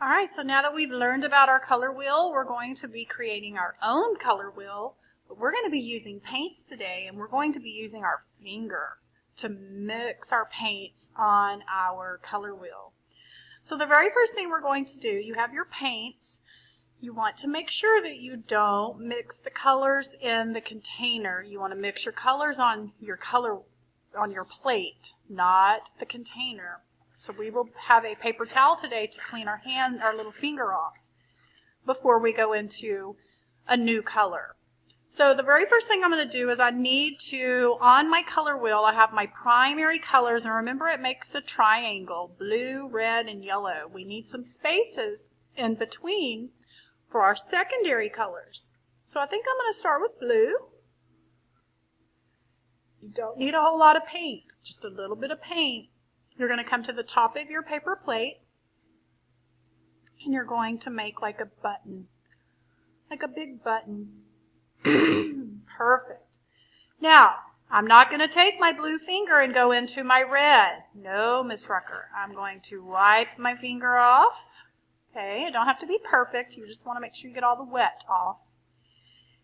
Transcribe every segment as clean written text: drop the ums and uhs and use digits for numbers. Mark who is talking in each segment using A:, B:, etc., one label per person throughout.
A: All right, so now that we've learned about our color wheel, we're going to be creating our own color wheel, but we're going to be using paints today, and we're going to be using our finger to mix our paints on our color wheel. So the very first thing we're going to do, you have your paints. You want to make sure that you don't mix the colors in the container. You want to mix your colors on your plate, not the container. So we will have a paper towel today to clean our little finger off before we go into a new color. So the very first thing I'm going to do is I need to, on my color wheel, I have my primary colors, and remember it makes a triangle, blue, red, and yellow. We need some spaces in between for our secondary colors. So I think I'm going to start with blue. You don't need a whole lot of paint, just a little bit of paint. You're going to come to the top of your paper plate, and you're going to make like a button, like a big button. Perfect. Now, I'm not going to take my blue finger and go into my red. No, Miss Rucker. I'm going to wipe my finger off. Okay, it don't have to be perfect. You just want to make sure you get all the wet off.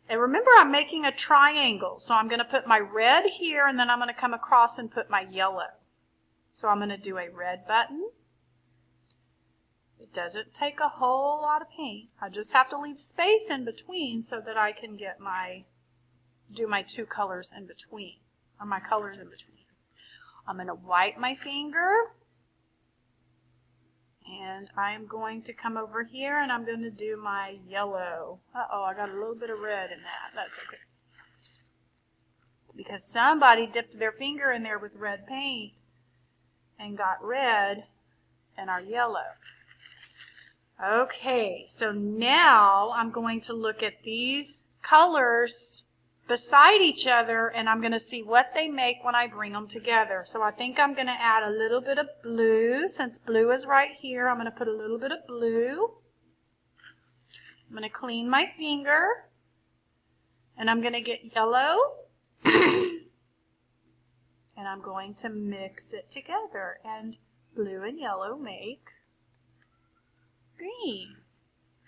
A: And remember, I'm making a triangle. So I'm going to put my red here, and then I'm going to come across and put my yellow. So I'm going to do a red button. It doesn't take a whole lot of paint. I just have to leave space in between so that I can get do my two colors in between, or my colors in between. I'm going to wipe my finger, and I'm going to come over here and I'm going to do my yellow. Uh-oh, I got a little bit of red in that. That's okay. Because somebody dipped their finger in there with red paint and got red in our yellow. Okay, so now I'm going to look at these colors beside each other, and I'm going to see what they make when I bring them together. So I think I'm going to add a little bit of blue. Since blue is right here, I'm going to put a little bit of blue. I'm going to clean my finger, and I'm going to get yellow, and I'm going to mix it together, and blue and yellow make green.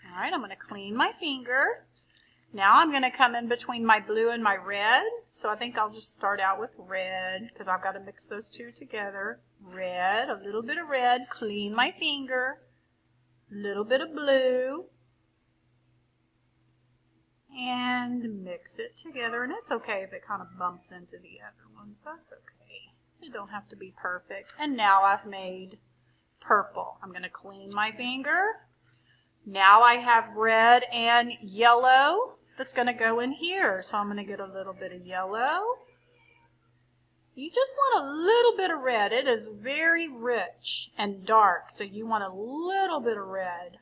A: All right, I'm going to clean my finger. Now I'm going to come in between my blue and my red. So I think I'll just start out with red because I've got to mix those two together. Red, a little bit of red, clean my finger, a little bit of blue, and mix it together. And it's okay if it kind of bumps into the other ones. That's okay. It don't have to be perfect. And now I've made purple. I'm going to clean my finger. Now I have red and yellow that's going to go in here. So I'm going to get a little bit of yellow. You just want a little bit of red. It is very rich and dark, so you want a little bit of red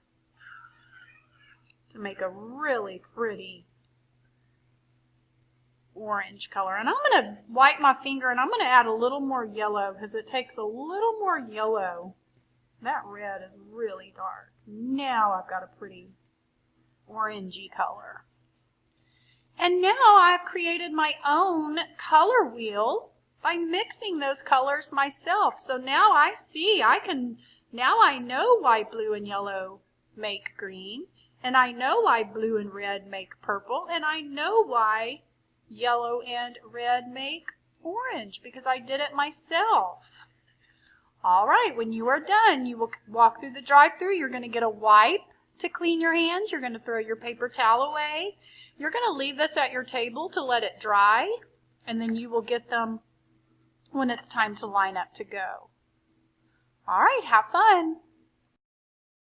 A: to make a really pretty orange color. And I'm going to wipe my finger and I'm going to add a little more yellow because it takes a little more yellow. That red is really dark. Now I've got a pretty orangey color. And now I've created my own color wheel by mixing those colors myself. So now I see, now I know why blue and yellow make green, and I know why blue and red make purple, and I know why yellow and red make orange, because I did it myself. All right, when you are done, you will walk through the drive-thru. You're going to get a wipe to clean your hands. You're going to throw your paper towel away. You're going to leave this at your table to let it dry, and then you will get them when it's time to line up to go. All right, have fun.